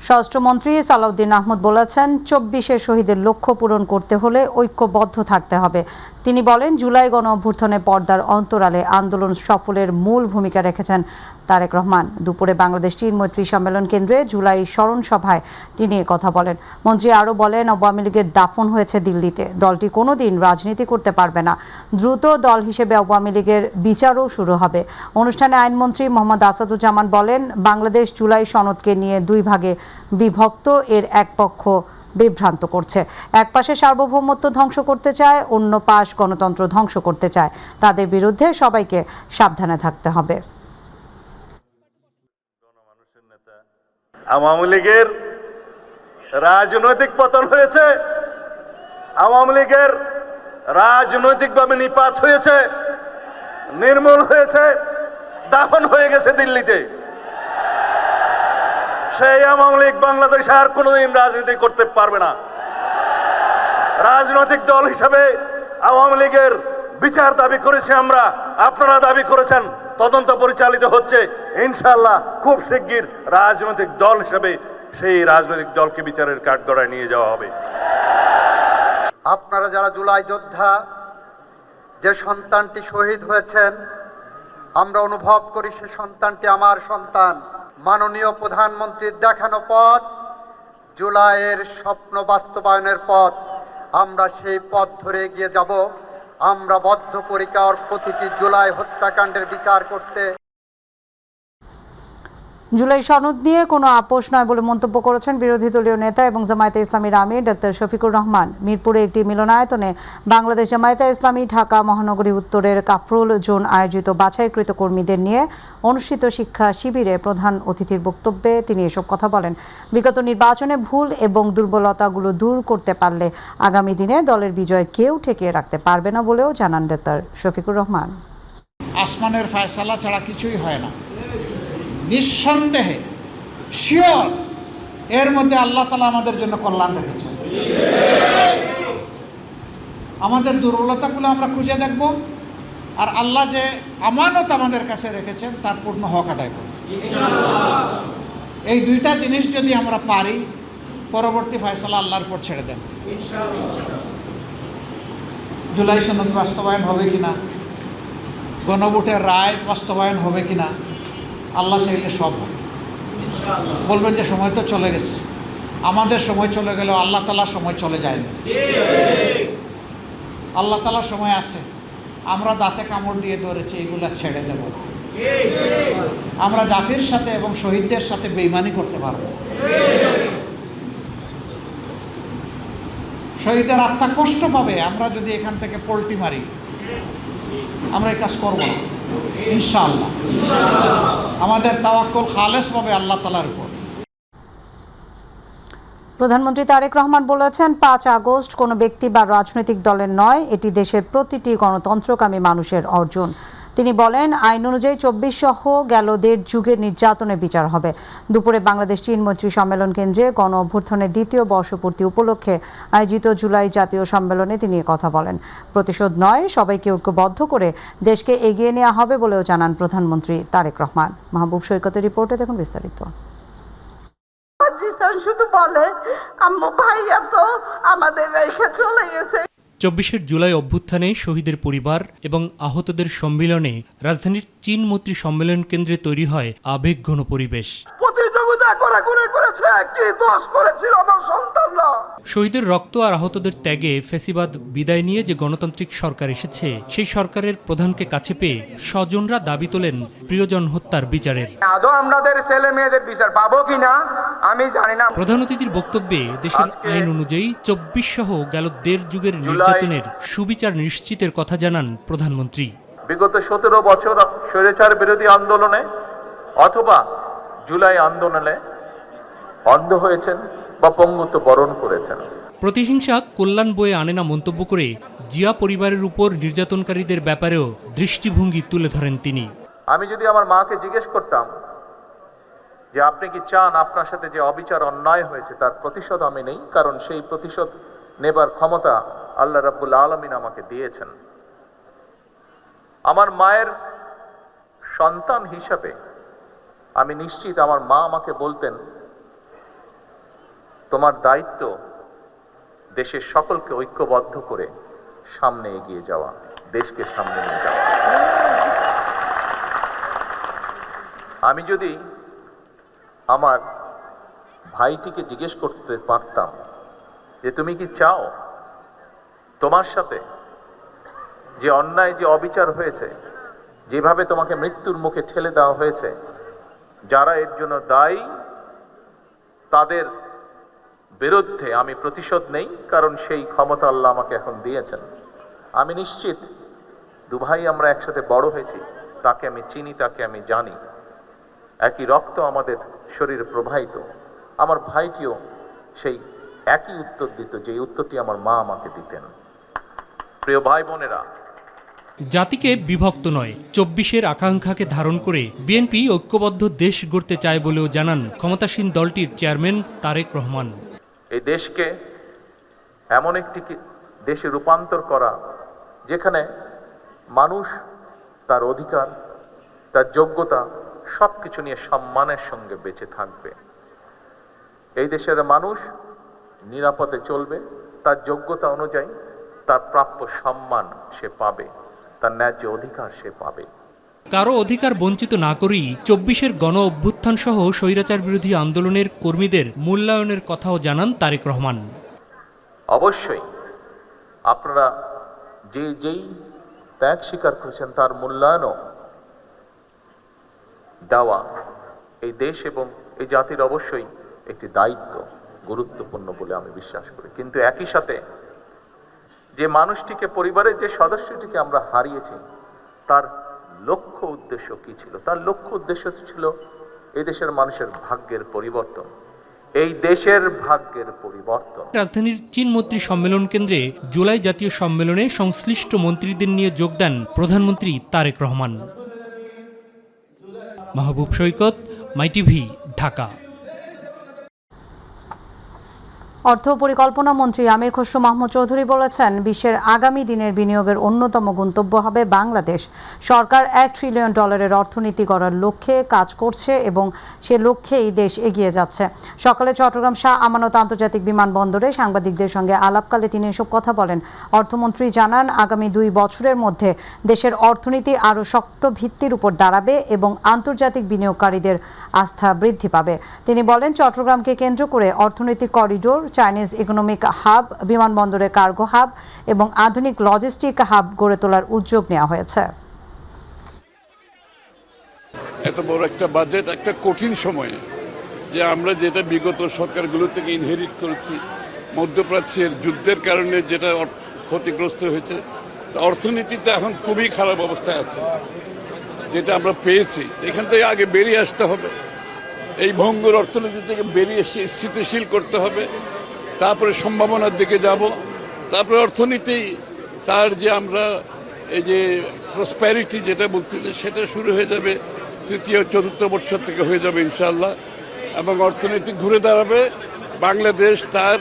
স্বরাষ্ট্রমন্ত্রী সালাউদ্দিন আহমদ বলেছেন, ২৪শে শহীদের লক্ষ্য পূরণ করতে হলে ঐক্যবদ্ধ থাকতে হবে। তিনি বলেন, জুলাই গণ অভ্যুত্থানে পর্দার অন্তরালে আন্দোলন সফলের মূল ভূমিকা রেখেছেন তারেক রহমান। দুপুরে বাংলাদেশ চীন মৈত্রী সম্মেলন কেন্দ্রে জুলাই স্মরণ সভায় তিনি কথা বলেন। মন্ত্রী আরও বলেন, আওয়ামী লীগের দাফন হয়েছে দিল্লিতে, দলটি কোনোদিন রাজনীতি করতে পারবে না। দ্রুত দল হিসেবে আওয়ামী লীগের বিচারও শুরু হবে। অনুষ্ঠানে আইনমন্ত্রী মোহাম্মদ আসাদুজ্জামান বলেন, বাংলাদেশ জুলাই সনদকে নিয়ে দুই ভাগে বিভক্ত, এর এক পক্ষ বিভ্রান্ত করছে। এক পাশে সার্বভৌমত্ব ধ্বংস করতে চায়, অন্য পাশ গণতন্ত্র ধ্বংস করতে চায়। তাদের বিরুদ্ধে সবাইকে সাবধানে থাকতে হবে। আওয়ামী লীগের রাজনৈতিক পতন হয়েছে, আওয়ামী লীগের রাজনৈতিকভাবে নিপাত হয়েছে, নির্মূল হয়েছে, দাফন হয়ে গেছে দিল্লিতে। সেই আওয়ামী লীগ বাংলাদেশে আর কোনোদিন রাজনীতি করতে পারবে না। রাজনৈতিক দল হিসাবে আওয়ামী লীগের বিচার দাবি করেছি আমরা, আপনারা দাবি করেছেন, তদন্ত পরিচালিত হচ্ছে। ইনশাআল্লাহ খুব শিগগির রাজনৈতিক দল হিসেবে সেই রাজনৈতিক দলকে বিচারের কাঠগড়ায় নিয়ে যাওয়া হবে। আপনারা যারা জুলাই যোদ্ধা, যে সন্তানটি শহীদ হয়েছেন, আমরা অনুভব করি সে সন্তানটি আমার সন্তান। মাননীয় প্রধানমন্ত্রীর দেখানো পথ, জুলাইয়ের স্বপ্ন বাস্তবায়নের পথ, আমরা সেই পথ ধরে এগিয়ে যাব। আমরা বদ্ধপরিকর প্রতিটি জুলাই হত্যাকাণ্ডের বিচার করতে। জুলাই সনদ নিয়ে কোনো আপোষ নয় বলে মন্তব্য করেছেন বিরোধী দলীয় নেতা এবং জামায়াতে ইসলামীর আমির ডক্টর শফিকুর রহমান। মিরপুরে একটি মিলনায়তনে বাংলাদেশ জামায়াতে ইসলামী ঢাকা মহানগরী উত্তরের কাফরুল জোন আয়োজিত বাছাইকৃত কর্মীদের নিয়ে অনুষ্ঠিত শিক্ষা শিবিরে প্রধান অতিথির বক্তব্যে তিনি এসব কথা বলেন। বিগত নির্বাচনে ভুল এবং দুর্বলতাগুলো দূর করতে পারলে আগামী দিনে দলের বিজয় কেউ ঠেকিয়ে রাখতে পারবে না বলেও জানান ডক্টর শফিকুর রহমান। আসমানের ফয়সালা ছাড়া কিছুই হয় না। নিঃসন্দেহে শিওর এর মধ্যে আল্লাহ তাআলা আমাদের জন্য কল্যাণ রেখেছেন। আমাদের দুর্বলতাগুলো আমরা খুঁজে দেখব, আর আল্লাহ যে আমানত আমাদের কাছে রেখেছেন তার পূর্ণ হক আদায় করব। এই দুইটা জিনিস যদি আমরা পারি, পরবর্তী ফয়সালা আল্লাহর উপর ছেড়ে দেন। জুলাই সনদ বাস্তবায়ন হবে কিনা, গণভোটের রায় বাস্তবায়ন হবে কিনা, আল্লাহ চাইলে সব হবে। বলবেন যে সময় তো চলে গেছে, আমাদের সময় চলে গেলেও আল্লাহ তাআলার সময় চলে যায়নি। আল্লাহ তাআলার সময় আছে। আমরা দাঁতে কামড় দিয়ে ধরেছি, এগুলা ছেড়ে দেব না। আমরা জাতির সাথে এবং শহীদদের সাথে বেইমানি করতে পারবো না। শহীদের আত্মা কষ্ট পাবে আমরা যদি এখান থেকে পল্টি মারি। আমরা এই কাজ করব না ইনশাআল্লাহ। আমাদের তাওয়াক্কুল খালেস পাবে আল্লাহ তাআলার উপর। প্রধানমন্ত্রী তারেক রহমান বলেছেন, ৫ আগস্ট কোনো ব্যক্তি বা রাজনৈতিক দলের নয়, এটি দেশের প্রতিটি গণতন্ত্রকামী মানুষের অর্জন। তিনি বলেন, আইন অনুযায়ী ২৪ সহ গেল ১.৫ যুগের নির্যাতনের বিচার হবে। দুপুরে বাংলাদেশ চীন মৈত্রী সম্মেলন কেন্দ্রে গণ অভ্যুত্থানের ২য় বর্ষপূর্তি উপলক্ষে আয়োজিত জুলাই জাতীয় সম্মেলনে তিনি কথা বলেন। প্রতিশোধ নয়, সবাইকে ঐক্যবদ্ধ করে দেশকে এগিয়ে নেওয়া হবে বলেও জানান প্রধানমন্ত্রী তারেক রহমান। মাহবুব সৈকতের রিপোর্টে দেখুন বিস্তারিত। শুধু বলে, আম্মু ভাইয়া তো আমাদের রেখে চলে গেছে। ২৪শে জুলাই অভ্যুত্থানে শহীদের পরিবার এবং আহতদের সম্মিলনে রাজধানীর চীন মৈত্রী সম্মেলন কেন্দ্রে তৈরি হয় আবেগঘন পরিবেশ। প্রতিযোগিতা করেছে, কি দোষ করেছিল আমার সন্তানরা। শহীদের রক্ত আর আহতদের ত্যাগে ফ্যাসিবাদ বিদায় নিয়ে যে গণতান্ত্রিক সরকার এসেছে, সেই সরকারের প্রধানকে কাছে পেয়ে স্বজনরা দাবি তোলেন প্রিয়জন হত্যার বিচারের। আদৌ আমাদের ছেলে মেয়েদের বিচার পাবো কিনা আমি জানি না। প্রধান অতিথির বক্তব্যে দেশের আইন অনুযায়ী ২৪ সহ গেল ১.৫ যুগের নির্যাতনের সুবিচার নিশ্চিতের কথা জানান প্রধানমন্ত্রী। বিগত ১৭ বছর স্বৈরাচার বিরোধী আন্দোলনে অথবা জুলাই আন্দোলনে অন্ধ হয়েছেন বা পঙ্গুত্ব বরণ করেছেন। প্রতিহিংসা কল্যাণ বয়ে আনে না মন্তব্য করে জিয়া পরিবারের উপর নির্যাতনকারীদের ব্যাপারেও দৃষ্টিভঙ্গি তুলে ধরেন তিনি। আমি যদি আমার মাকে জিজ্ঞেস করতাম যে আপনি কি চান আপনার সাথে যে অবিচার অন্যায় হয়েছে তার প্রতিশোধ আমি নেই, কারণ সেই প্রতিশোধ নেবার ক্ষমতা আল্লাহ রাব্বুল আলামিন আমাকে দিয়েছেন। আমার মায়ের সন্তান হিসাবে আমি নিশ্চিত আমার মা আমাকে বলতেন তোমার দায়িত্ব দেশের সকলকে ঐক্যবদ্ধ করে সামনে এগিয়ে যাওয়া, দেশকে সামনে নিয়ে যাওয়া। আমি যদি আমার ভাইটিকে জিজ্ঞেস করতে পারতাম যে তুমি কি চাও তোমার সাথে যে অন্যায়, যে অবিচার হয়েছে, যেভাবে তোমাকে মৃত্যুর মুখে ঠেলে দেওয়া হয়েছে, যারা এর জন্য দায়ী তাদের বিরুদ্ধে আমি প্রতিশোধ নেই, কারণ সেই ক্ষমতা আল্লাহ আমাকে এখন দিয়েছেন। আমি নিশ্চিত দুভাই আমরা একসাথে বড় হয়েছি, তাকে আমি চিনি, তাকে আমি জানি, একই রক্ত আমাদের শরীরে প্রবাহিত। আমার ভাইটিও সেই একই উত্তর দিত যে উত্তরটি আমার মা আমাকে দিতেন। প্রিয় ভাই বোনেরা, জাতিকে বিভক্ত নয়, ২৪-এর আকাঙ্ক্ষাকে ধারণ করে বিএনপি ঐক্যবদ্ধ দেশ গড়তে চায় বলেও জানান ক্ষমতাসীন দলটির চেয়ারম্যান তারেক রহমান। এই দেশকে এমন একটি দেশে রূপান্তর করা যেখানে মানুষ তার অধিকার, তার যোগ্যতা সবকিছু নিয়ে সম্মানের সঙ্গে বেঁচে থাকবে। এই দেশের মানুষ নিরাপদে চলবে, তার যোগ্যতা অনুযায়ী তার প্রাপ্য সম্মান সে পাবে, তার ন্যায্য অধিকার সে পাবে। কারো অধিকার বঞ্চিত না করেই ২৪-এর গণ অভ্যুত্থান সহ স্বৈরাচার বিরোধী আন্দোলনের কর্মীদের মূল্যায়নের কথাও জানান তারেক রহমান। অবশ্যই আপনারা যেই ত্যাগ স্বীকার করেছেন তার মূল্যায়নও দেওয়া এই দেশ এবং এই জাতির অবশ্যই একটি দায়িত্ব, গুরুত্বপূর্ণ বলে আমি বিশ্বাস করি। কিন্তু একই সাথে যে মানুষটিকে, পরিবারের যে সদস্যটিকে আমরা হারিয়েছি, তার লক্ষ্য উদ্দেশ্য কি ছিল? তার লক্ষ্য উদ্দেশ্য ছিল এই দেশের মানুষের ভাগ্যের পরিবর্তন, এই দেশের ভাগ্যের পরিবর্তন। রাজধানীর চীন মন্ত্রী সম্মেলন কেন্দ্রে জুলাই জাতীয় সম্মেলনে সংশ্লিষ্ট মন্ত্রীদের নিয়ে যোগ দেন প্রধানমন্ত্রী তারেক রহমান। মাহবুব সৈকত, মাইটিভি, ঢাকা। অর্থ পরিকল্পনা মন্ত্রী আমির খসরু মাহমুদ চৌধুরী বলেছেন, বিশ্বের আগামী দিনের বিনিয়োগের অন্যতম গন্তব্য হবে বাংলাদেশ। সরকার $1 ট্রিলিয়ন অর্থনীতি গড়ার লক্ষ্যে কাজ করছে এবং সে লক্ষ্যেই দেশ এগিয়ে যাচ্ছে। সকালে চট্টগ্রাম শাহ আমানত আন্তর্জাতিক বিমানবন্দরে সাংবাদিকদের সঙ্গে আলাপকালে তিনি এসব কথা বলেন। অর্থমন্ত্রী জানান, আগামী 2 বছরের মধ্যে দেশের অর্থনীতি আরও শক্ত ভিত্তির উপর দাঁড়াবে এবং আন্তর্জাতিক বিনিয়োগকারীদের আস্থা বৃদ্ধি পাবে। তিনি বলেন, চট্টগ্রামকে কেন্দ্র করে অর্থনৈতিক করিডোর, চাইনিজ ইকোনমিক হাব, বিমানবন্দরে কার্গো হাব এবং আধুনিক লজিস্টিক হাব গড়ে তোলার উদ্যোগ নেওয়া হয়েছে। এত বড় একটা বাজেট একটা কঠিন সময়ে, যে আমরা যেটা বিগত সরকারগুলো থেকে ইনহেরিট করেছি, মধ্যপ্রাচ্যের যুদ্ধের কারণে যেটা ক্ষতিগ্রস্ত হয়েছে, অর্থনীতিতে এখন খুবই খারাপ অবস্থায় আছে। যেটা আমরা পেয়েছি এখান থেকে আগে বেরিয়ে আসতে হবে, এই ভঙ্গুর অর্থনীতি থেকে বেরিয়ে এসে স্থিতিশীল করতে হবে, তারপরে সম্ভাবনার দিকে যাব, তারপরে অর্থনীতি তার যে আমরা এই যে প্রসপ্যারিটি যেটা বলতেছি সেটা শুরু হয়ে যাবে 3য়-4র্থ বছর থেকে হয়ে যাবে ইনশাআল্লাহ, এবং অর্থনীতি ঘুরে দাঁড়াবে। বাংলাদেশ তার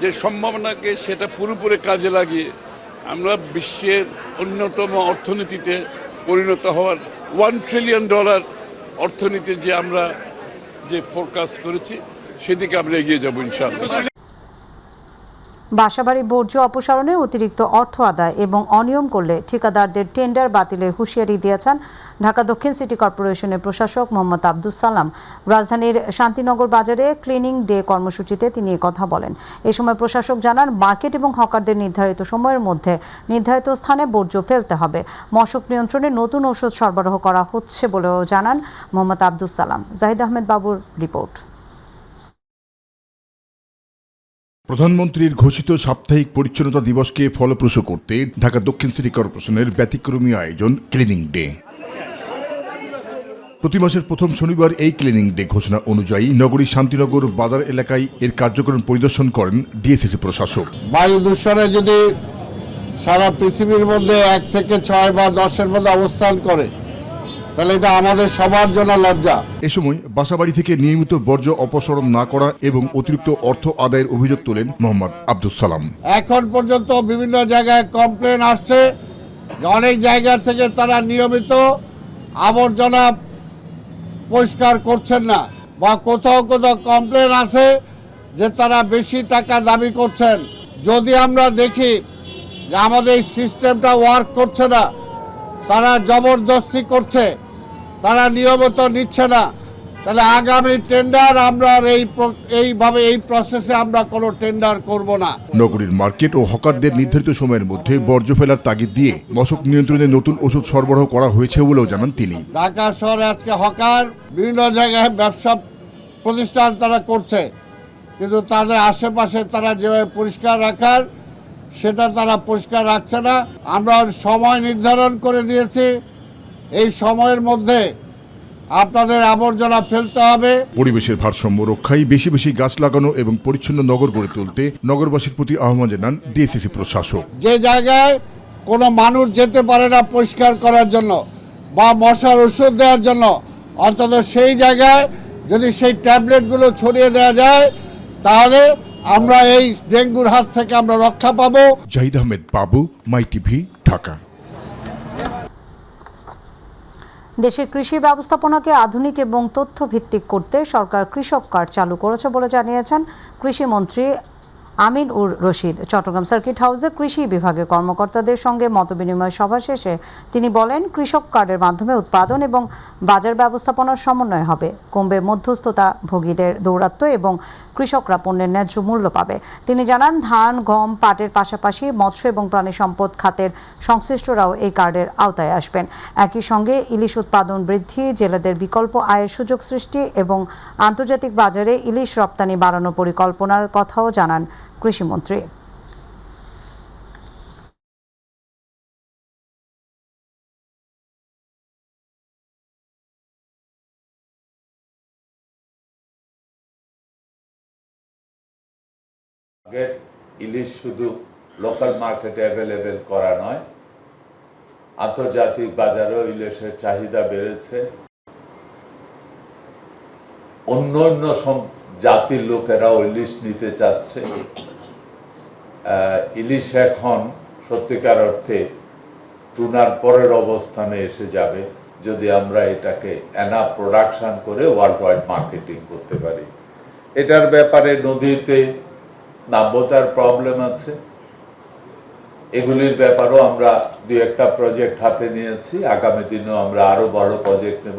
যে সম্ভাবনাকে সেটা পুরোপুরি কাজে লাগিয়ে আমরা বিশ্বের অন্যতম অর্থনীতিতে পরিণত হওয়ার $1 ট্রিলিয়ন অর্থনীতির যে আমরা যে ফোরকাস্ট করেছি সেদিকে আমরা এগিয়ে যাব ইনশাআল্লাহ। বাসাবাড়ি বর্জ্য অপসারণে অতিরিক্ত অর্থ আদায় এবং অনিয়ম করলে ঠিকাদারদের টেন্ডার বাতিলের হুঁশিয়ারি দিয়েছেন ঢাকা দক্ষিণ সিটি কর্পোরেশনের প্রশাসক মোহাম্মদ আব্দুস সালাম। রাজধানীর শান্তিনগর বাজারে ক্লিনিং ডে কর্মসূচিতে তিনি কথা বলেন। এ সময় প্রশাসক জানান, মার্কেট এবং হকারদের নির্ধারিত সময়ের মধ্যে নির্ধারিত স্থানে বর্জ্য ফেলতে হবে। মশক নিয়ন্ত্রণে নতুন ওষুধ সরবরাহ করা হচ্ছে বলেও জানান মোহাম্মদ আব্দুস সালাম। জাহিদ আহমেদ বাবুর রিপোর্ট। প্রধানমন্ত্রীর ঘোষিত সাপ্তাহিক পরিচ্ছন্নতা দিবসকে ফলপ্রসূ করতে ঢাকা দক্ষিণ সিটি কর্পোরেশনের ব্যতিক্রমী আয়োজন ক্লিনিং ডে। প্রতি মাসের প্রথম শনিবার এই ক্লিনিং ডে ঘোষণা অনুযায়ী নগরীর শান্তিনগর বাজার এলাকায় এর কার্যক্রম পরিদর্শন করেন ডিএসসিসি প্রশাসক। বায়ু দূষণে যদি সারা পৃথিবীর মধ্যে 1 থেকে 6 বা 10-এর মধ্যে অবস্থান করে, তাহলে এটা আমাদের সবার জন্য লজ্জা। এ সময় বাসাবাড়ি থেকে নিয়মিত বর্জ্য অপসারণ না করা এবং অতিরিক্ত অর্থ আদায়ের অভিযোগ তোলেন মোহাম্মদ আব্দুস সালাম। এখন পর্যন্ত বিভিন্ন জায়গায় কমপ্লেন আসছে, অনেক জায়গা থেকে তারা নিয়মিত আবর্জনা পরিষ্কার করছেন না, বা কোথাও কোথাও কমপ্লেন আছে যে তারা বেশি টাকা দাবি করছেন। যদি আমরা দেখি যে আমাদের এই সিস্টেমটা ওয়ার্ক করছে না, তারা জবরদস্তি করছে, তারা নিয়মিত নিচ্ছে না, তাহলে আগামী টেন্ডার আমরা এইভাবে এই প্রসেসে আমরা কোনো টেন্ডার করব না। নগরীর মার্কেট ও হকারদের নির্ধারিত সময়ের মধ্যে বর্জ্য ফেলার তাগিদ দিয়ে মশক নিয়ন্ত্রণে নতুন ওষুধ সরবরাহ করা হয়েছে বলেও জানান তিনি। ঢাকা শহরে আজকে হকার বিভিন্ন জায়গায় ব্যবসা প্রতিষ্ঠান তারা করছে, কিন্তু তাদের আশেপাশে তারা যেভাবে পরিষ্কার রাখার সেটা তারা পরিষ্কার রাখছে না। আমরা সময় নির্ধারণ করে দিয়েছি, এই সময়ের মধ্যে আপনাদের আবর্জনা ফেলতে হবে। পরিবেশের ভারসাম্য রক্ষায় বেশি বেশি গাছ লাগানো এবং পরিচ্ছন্ন নগর গড়ে তুলতে নগরবাসীর প্রতি আহ্বান জানান ডিএসসিসি প্রশাসক। যে জায়গায় কোনো মানুষ যেতে পারে না পরিষ্কার করার জন্য বা মশার ওষুধ দেওয়ার জন্য, অন্তত সেই জায়গায় যদি সেই ট্যাবলেটগুলো ছড়িয়ে দেওয়া যায় তাহলে আমরা এই ডেঙ্গুর হাত থেকে আমরা রক্ষা পাবো। জাহিদ আহমেদ বাবু, মাই টিভি, ঢাকা। দেশের কৃষি ব্যবস্থাপনাকে আধুনিক এবং তথ্য ভিত্তিক করতে সরকার কৃষক কার্ড চালু করেছে বলে জানিয়েছেন কৃষিমন্ত্রী আমিন উর রশিদ। চট্টগ্রাম সার্কিট হাউসে কৃষি বিভাগের কর্মকর্তাদের সঙ্গে মতবিনিময় সভা শেষে তিনি বলেন, কৃষক কার্ডের মাধ্যমে উৎপাদন এবং বাজার ব্যবস্থাপনার সমন্বয় হবে, কমবে মধ্যস্থতা ভোগীদের দৌরাত্ম্য এবং কৃষকরা পণ্যের ন্যায্য মূল্য পাবে। তিনি জানান, ধান, গম, পাটের পাশাপাশি মৎস্য এবং প্রাণী সম্পদ খাতের সংশ্লিষ্টরাও এই কার্ডের আওতায় আসবেন। একই সঙ্গে ইলিশ উৎপাদন বৃদ্ধি, জেলেদের বিকল্প আয়ের সুযোগ সৃষ্টি এবং আন্তর্জাতিক বাজারে ইলিশ রপ্তানি বাড়ানোর পরিকল্পনার কথাও জানান কৃষিমন্ত্রী। ইলিশ শুধু লোকাল মার্কেটে অ্যাভেলেবেল করা নয়, আন্তর্জাতিক বাজারেও ইলিশের চাহিদা বেড়েছে। অন্য অন্য জাতির লোকেরাও ইলিশ নিতে চাচ্ছে। ইলিশ এখন সত্যিকার অর্থে টুনার পরের অবস্থানে এসে যাবে যদি আমরা এটাকে এনাফ প্রোডাকশন করে ওয়ার্ল্ড ওয়াইড মার্কেটিং করতে পারি। এটার ব্যাপারে নদীতে নাব্যতার প্রবলেম আছে, এগুলির ব্যাপারেও আমরা দুই একটা প্রজেক্ট হাতে নিয়েছি। আগামী দিনেও আমরা আরো বড় প্রজেক্ট নেব।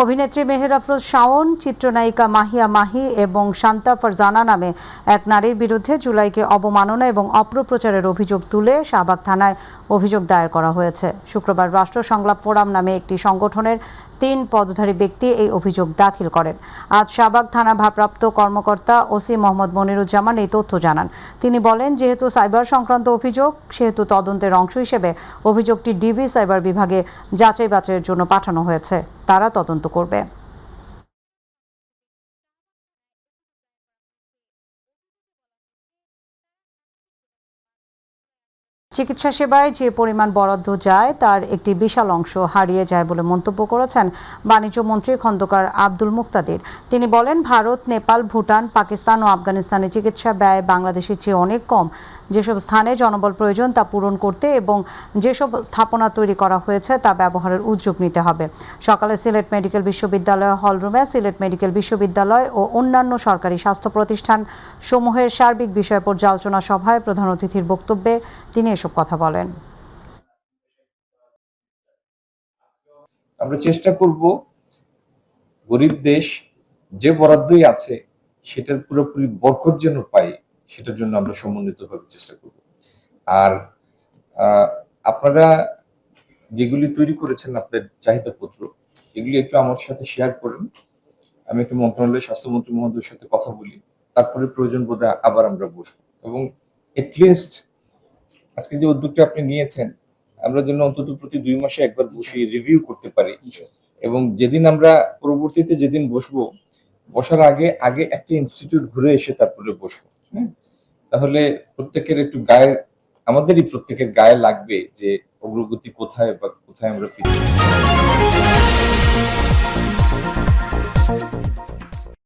অভিনেত্রী মেহের আফরোজ শাওন, চিত্রনায়িকা মাহিয়া মাহি এবং শান্তা ফারজানা নামে এক নারীর বিরুদ্ধে জুলাইকে অবমাননা এবং অপপ্রচারের অভিযোগ তুলে শাহবাগ থানায় অভিযোগ দায়ের করা হয়েছে। শুক্রবার রাষ্ট্র সংলাপ ফোরাম নামে একটি সংগঠনের 3 পদধারী ব্যক্তি এই অভিযোগ দাখিল করেন। আজ শাহবাগ থানা ভারপ্রাপ্ত কর্মকর্তা ওসি মোহাম্মদ মনিরুজ্জামান এই তথ্য জানান। তিনি বলেন, যেহেতু সাইবার সংক্রান্ত অভিযোগ, সেহেতু তদন্তের অংশ হিসেবে অভিযোগটি ডিবি সাইবার বিভাগে যাচাই বাছাইয়ের জন্য পাঠানো হয়েছে, তারা তদন্ত করবে। চিকিৎসা সেবায় যে পরিমাণ বরাদ্দ যায় তার একটি বিশাল অংশ হারিয়ে যায় বলে মন্তব্য করেছেন বাণিজ্য মন্ত্রী খন্দকার আব্দুল মুক্তাদির। তিনি বলেন, ভারত, নেপাল, ভুটান, পাকিস্তান ও আফগানিস্তানে চিকিৎসা ব্যয় বাংলাদেশের চেয়ে অনেক কম। যেসব স্থানে জনবল প্রয়োজন তা পূরণ করতে এবং যেসব স্থাপনা তৈরি করা হয়েছে তা ব্যবহারের উদ্যোগ নিতে হবে। সকালে সিলেট মেডিকেল বিশ্ববিদ্যালয় হলরুমে সিলেট মেডিকেল বিশ্ববিদ্যালয় ও অন্যান্য সরকারি স্বাস্থ্য প্রতিষ্ঠান সমূহের সার্বিক বিষয় পর্যালোচনা সভায় প্রধান অতিথির বক্তব্যে তিনি এসব কথা বলেন। আমরা চেষ্টা করব গরিব দেশ যে বরাদ্দই আছে সেটার পুরোপুরি বরকত যেন পাই, সেটার জন্য আমরা সমন্বিতভাবে চেষ্টা করব। আর আপনারা যেগুলি তৈরি করেছেন আপনাদের চাহিদাপত্র, এগুলি একটু আমার সাথে শেয়ার করেন। আমি একটু মন্ত্রণালয়ের স্বাস্থ্যমন্ত্রী মহোদয়ের সাথে কথা বলি, তারপরে প্রয়োজন বোধে আবার আমরা বসবো এবং এটলিস্ট আজকে যে উদ্যোগটা আপনি নিয়েছেন আমরা যেন অন্তত প্রতি 2 মাসে একবার বসে রিভিউ করতে পারি এবং যেদিন আমরা পরবর্তীতে যেদিন বসবো, বসার আগে একটা ইনস্টিটিউট ঘুরে এসে তারপরে বসবো। তাহলে প্রত্যেকের একটু আমাদেরই প্রত্যেকের গায়ে লাগবে যে অগ্রগতি কোথায় বা কোথায় আমরা পিছিয়ে।